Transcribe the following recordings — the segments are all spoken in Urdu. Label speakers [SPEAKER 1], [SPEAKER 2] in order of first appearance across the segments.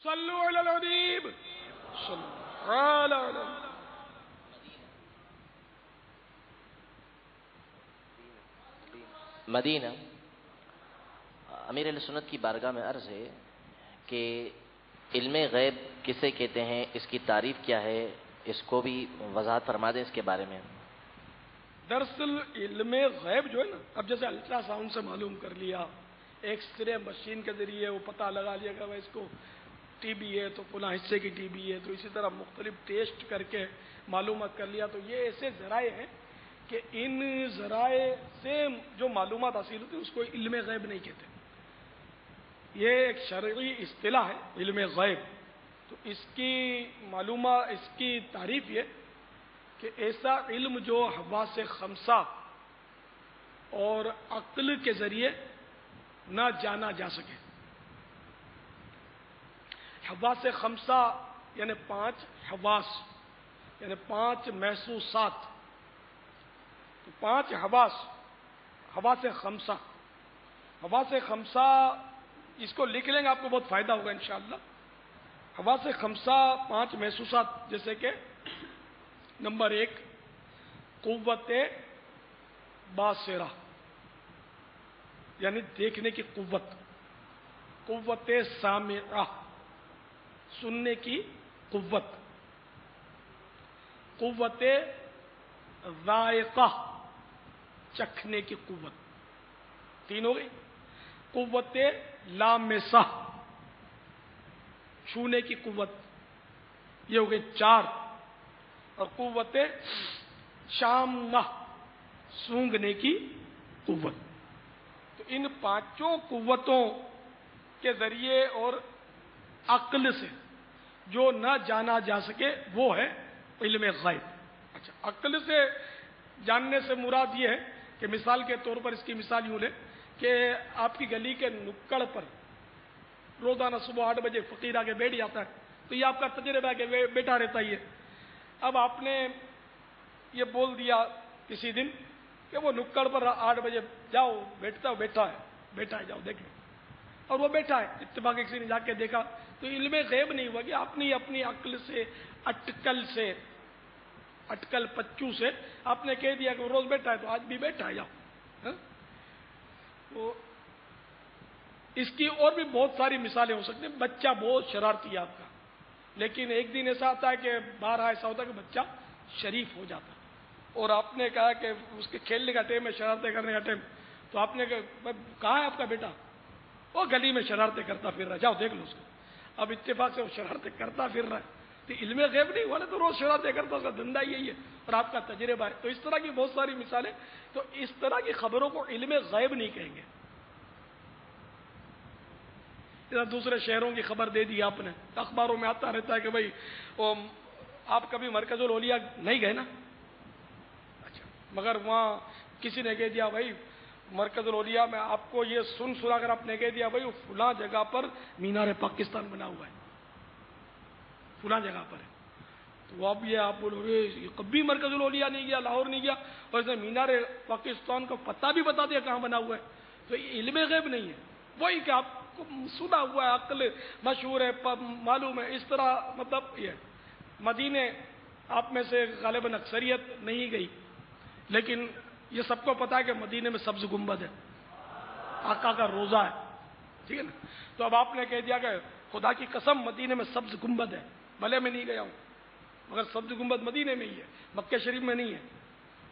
[SPEAKER 1] صلو علی الحبیب صلو علی الحبیب.
[SPEAKER 2] مدینہ. امیر اہل سنت کی بارگاہ میں عرض ہے کہ علم غیب کسے کہتے ہیں، اس کی تعریف کیا ہے، اس کو بھی وضاحت فرما دیں اس کے بارے میں.
[SPEAKER 1] دراصل علم غیب جو ہے نا، اب جیسے الٹرا ساؤنڈ سے معلوم کر لیا، ایکس رے مشین کے ذریعے وہ پتہ لگا لیا کہ اس کو ٹی بی ہے تو فلاں حصے کی ٹی بی ہے، تو اسی طرح مختلف ٹیسٹ کر کے معلومات کر لیا. تو یہ ایسے ذرائع ہیں کہ ان ذرائع سے جو معلومات حاصل ہوتی ہے اس کو علم غیب نہیں کہتے. یہ ایک شرعی اصطلاح ہے علم غیب. تو اس کی معلومات، اس کی تعریف یہ کہ ایسا علم جو حواس خمسہ اور عقل کے ذریعے نہ جانا جا سکے. حواس خمسہ یعنی 5 حواس، یعنی 5 محسوسات. تو 5 حواس خمسہ. حواس خمسہ اس کو لکھ لیں گے، آپ کو بہت فائدہ ہوگا انشاءاللہ. حواس خمسہ 5 محسوسات، جیسے کہ نمبر 1 قوت باصرہ یعنی دیکھنے کی قوت. قوت سامعہ سننے کی قوت. قوت ذائقہ چکھنے کی قوت. 3 ہو گئی. قوت لامسہ چھونے کی قوت، یہ ہو گئی 4. اور قوت شامہ سونگھنے کی قوت. تو ان 5 قوتوں کے ذریعے اور عقل سے جو نہ جانا جا سکے وہ ہے علم غیب. اچھا، عقل سے جاننے سے مراد یہ ہے کہ مثال کے طور پر اس کی مثال یوں لیں کہ آپ کی گلی کے نکڑ پر روزانہ صبح 8 بجے فقیر آگے بیٹھ جاتا ہے، تو یہ آپ کا تجربہ ہے کہ بیٹھا رہتا ہی ہے. اب آپ نے یہ بول دیا کسی دن کہ وہ نکڑ پر 8 بجے جاؤ، بیٹھا ہے جاؤ دیکھ لو. اور وہ بیٹھا ہے، اتفاق کسی نے جا کے دیکھا. تو علم غیب نہیں ہوا کہ آپ نے اپنی عقل سے اٹکل پچو سے آپ نے کہہ دیا کہ وہ روز بیٹھا ہے تو آج بھی بیٹھا ہے جاؤ. تو اس کی اور بھی بہت ساری مثالیں ہو سکتی ہیں. بچہ بہت شرارتی ہے آپ کا، لیکن ایک دن ایسا آتا ہے کہ بارہ ایسا ہوتا ہے کہ بچہ شریف ہو جاتا ہے. اور آپ نے کہا کہ اس کے کھیلنے کا ٹائم ہے، شرارتیں کرنے کا ٹائم. تو آپ نے کہا ہے آپ کا بیٹا؟ وہ گلی میں شرارتیں کرتا پھر رہا ہے، جاؤ دیکھ لو اس کو. اب اتفاق سے وہ شرارتیں کرتا پھر رہا ہے، تو علم غیب نہیں ہوا نا، تو روز شرارتیں کرتا، اس کا دھندا یہی ہے اور آپ کا تجربہ ہے. تو اس طرح کی بہت ساری مثالیں. تو اس طرح کی خبروں کو علم غیب نہیں کہیں گے. دوسرے شہروں کی خبر دے دی آپ نے، اخباروں میں آتا رہتا ہے کہ بھائی آپ کبھی مرکز الاولیاء نہیں گئے نا؟ اچھا، مگر وہاں کسی نے کہہ دیا بھائی مرکز الاولیاء میں آپ کو یہ سنا کر آپ نے کہہ دیا بھائی وہ فلاں جگہ پر مینار پاکستان بنا ہوا ہے، فلاں جگہ پر ہے. تو اب یہ آپ بولو گے یہ کبھی مرکز الاولیاء نہیں گیا، لاہور نہیں گیا، اور اس نے مینار پاکستان کا پتہ بھی بتا دیا کہاں بنا ہوا ہے. تو یہ علم غیب نہیں ہے، وہی کہ آپ کو سنا ہوا ہے، عقل مشہور ہے، معلوم ہے. اس طرح مطلب یہ مدینے آپ میں سے غالباً اکثریت نہیں گئی، لیکن یہ سب کو پتا ہے کہ مدینے میں سبز گنبد ہے، آقا کا روضہ ہے، ٹھیک ہے نا. تو اب آپ نے کہہ دیا کہ خدا کی قسم مدینے میں سبز گنبد ہے، بھلے میں نہیں گیا ہوں مگر سبز گنبد مدینے میں ہی ہے، مکہ شریف میں نہیں ہے.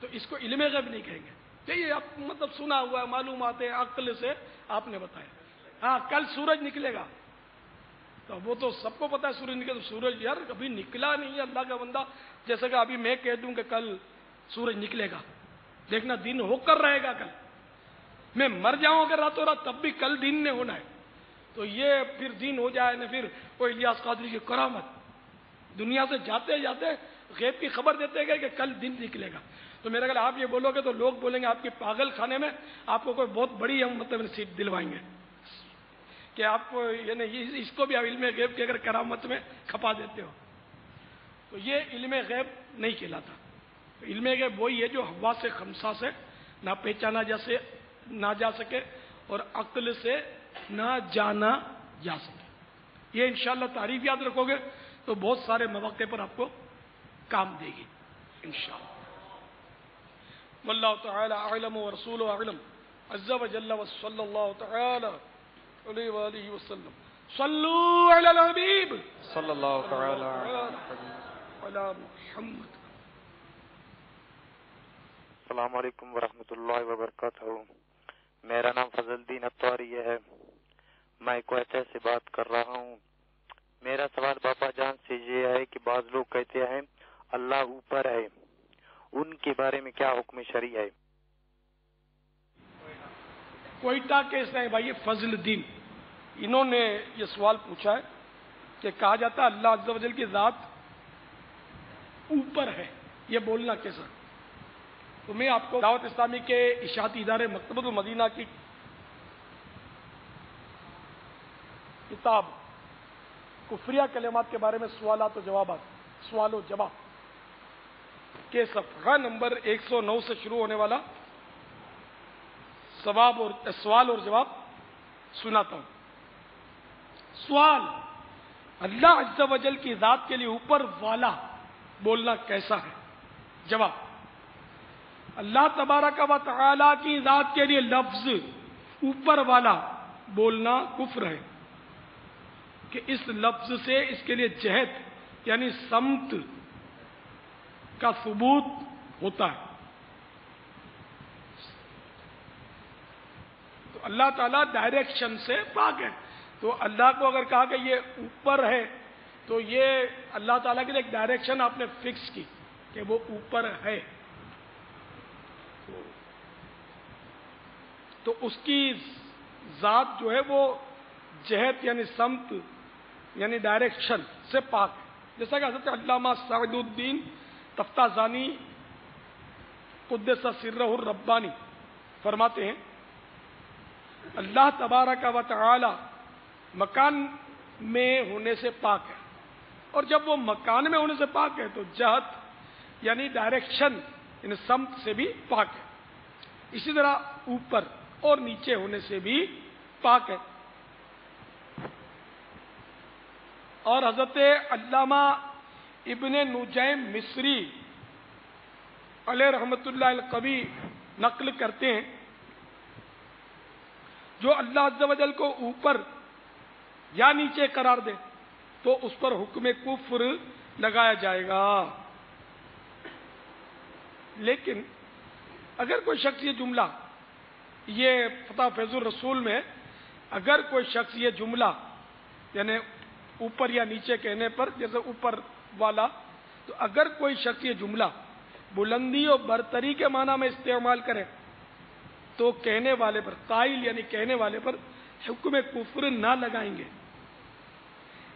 [SPEAKER 1] تو اس کو علم غیب نہیں کہیں گے کہ یہ آپ مطلب سنا ہوا ہے، معلومات ہے، عقل سے آپ نے بتایا. ہاں کل سورج نکلے گا، تو وہ تو سب کو پتا ہے سورج نکلے. تو سورج یار کبھی نکلا نہیں ہے اللہ کا بندہ. جیسے کہ ابھی میں کہہ دوں کہ کل سورج نکلے گا، دیکھنا دن ہو کر رہے گا. کل میں مر جاؤں اگر راتوں رات تب بھی کل دن نے ہونا ہے. تو یہ پھر دن ہو جائے نہ، پھر وہ الیاس قادری کی کرامت، دنیا سے جاتے جاتے غیب کی خبر دیتے گئے کہ کل دن نکلے گا. تو میرا خیال آپ یہ بولو گے تو لوگ بولیں گے آپ کے پاگل خانے میں آپ کو کوئی بہت بڑی ہم مطلب سیٹ دلوائیں گے کہ آپ کو یعنی اس کو بھی آپ علم غیب کی اگر کرامت میں کھپا دیتے ہو. تو یہ علم غیب نہیں کہلاتا. علم غیب وہی ہے جو حواس خمسہ سے نہ پہچانا نہ جا سکے اور عقل سے نہ جانا جا سکے. یہ انشاءاللہ تعریف یاد رکھو گے تو بہت سارے مواقع پر آپ کو کام دے گی انشاءاللہ. واللہ تعالی اعلم ورسولہ اعلم عز وجل وصلی اللہ تعالی علیہ وآلہ وسلم. صلوا علی الحبیب
[SPEAKER 3] صلی اللہ تعالی
[SPEAKER 1] علی محمد.
[SPEAKER 4] السلام علیکم ورحمۃ اللہ وبرکاتہ. میرا نام فضل الدین اتواری ہے. میں کوئٹہ سے بات کر رہا ہوں. میرا سوال باپا جان سے یہ ہے کہ بعض لوگ کہتے ہیں اللہ اوپر ہے، ان کے بارے میں کیا حکم شرعی ہے؟
[SPEAKER 1] کوئٹہ کے سے بھائی فضل الدین، انہوں نے یہ سوال پوچھا ہے کہ کہا جاتا ہے اللہ عز و جل کی ذات اوپر ہے، یہ بولنا کیسا؟ تو میں آپ کو دعوت اسلامی کے اشاعتی ادارے مکتبۃ المدینہ کی کتاب کفریہ کلمات کے بارے میں سوالات و جوابات، سوال و جواب کے صفحہ نمبر 109 سے شروع ہونے والا سوال اور جواب سناتا ہوں. سوال: اللہ عز و جل کی ذات کے لیے اوپر والا بولنا کیسا ہے؟ جواب: اللہ تبارک و تعالی کی ذات کے لیے لفظ اوپر والا بولنا کفر ہے کہ اس لفظ سے اس کے لیے جہت یعنی سمت کا ثبوت ہوتا ہے. تو اللہ تعالیٰ ڈائریکشن سے پاک ہے، تو اللہ کو اگر کہا کہ یہ اوپر ہے تو یہ اللہ تعالیٰ کے لیے ایک ڈائریکشن آپ نے فکس کی کہ وہ اوپر ہے. تو اس کی ذات جو ہے وہ جہت یعنی سمت یعنی ڈائریکشن سے پاک ہے. جیسا کہ حضرت علامہ سعد الدین تفتازانی قدس سرہ الربانی فرماتے ہیں اللہ تبارک و تعالی مکان میں ہونے سے پاک ہے، اور جب وہ مکان میں ہونے سے پاک ہے تو جہت یعنی ڈائریکشن یعنی سمت سے بھی پاک ہے. اسی طرح اوپر اور نیچے ہونے سے بھی پاک ہے. اور حضرت علامہ ابن نجیم مصری علیہ رحمت اللہ القوی نقل کرتے ہیں جو اللہ عز و جل کو اوپر یا نیچے قرار دے تو اس پر حکم کفر لگایا جائے گا. لیکن اگر کوئی شخص یہ جملہ، یہ فتح فیض الرسول میں اگر کوئی شخص یہ جملہ یعنی اوپر یا نیچے کہنے پر، جیسے اوپر والا، تو اگر کوئی شخص یہ جملہ بلندی اور برتری کے معنی میں استعمال کرے تو کہنے والے پر، قائل یعنی کہنے والے پر حکم کفر نہ لگائیں گے،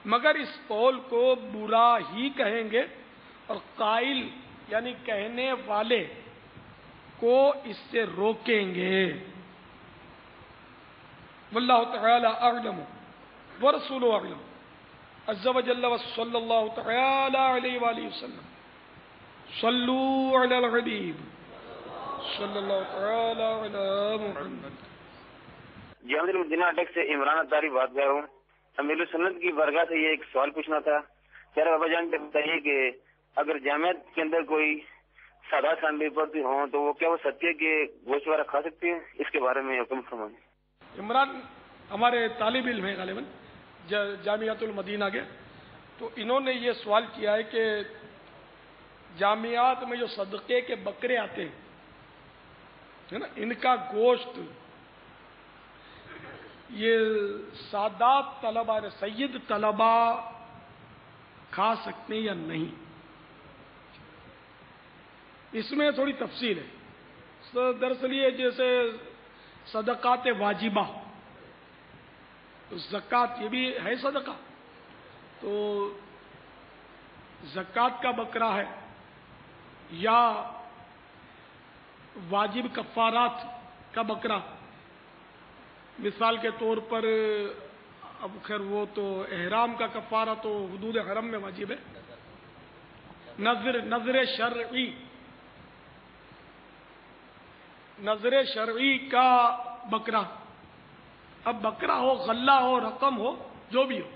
[SPEAKER 1] مگر اس قول کو برا ہی کہیں گے اور قائل یعنی کہنے والے کو اس سے روکیں گے. واللہ تعالی اعلم ورسولہ اعلم عز و جل وصلی اللہ تعالی علیہ وآلہ وسلم. صلوا علی الحبیب صلی اللہ تعالی علی محمد.
[SPEAKER 5] جامعہ المدینہ اٹک سے عمران اتاری بات کر رہا ہوں. امیر سنت کی برگاہ سے یہ ایک سوال پوچھنا تھا. کیا بابا جان سے بتائیے کہ اگر جامعات کے اندر کوئی سادات فیملی پڑھتی ہوں تو وہ کیا وہ ستیہ کے گوشت وغیرہ کھا سکتی ہیں؟ اس کے بارے میں حکم فرمائیں.
[SPEAKER 1] عمران ہمارے طالب علم ہیں غالباً جامعۃ المدینہ کے، تو انہوں نے یہ سوال کیا ہے کہ جامعات میں جو صدقے کے بکرے آتے ہیں نا، ان کا گوشت یہ سادات طلبہ نے سید طلبہ کھا سکتے ہیں یا نہیں. اس میں تھوڑی تفصیل ہے. دراصل یہ جیسے صدقات واجبہ، زکوٰۃ یہ بھی ہے صدقہ، تو زکوٰۃ کا بکرا ہے یا واجب کفارات کا بکرا. مثال کے طور پر اب خیر وہ تو احرام کا کفارہ تو حدود حرم میں واجب ہے. نظر شرعی کا بکرا، اب بکرا ہو، غلہ ہو، رقم ہو، جو بھی ہو،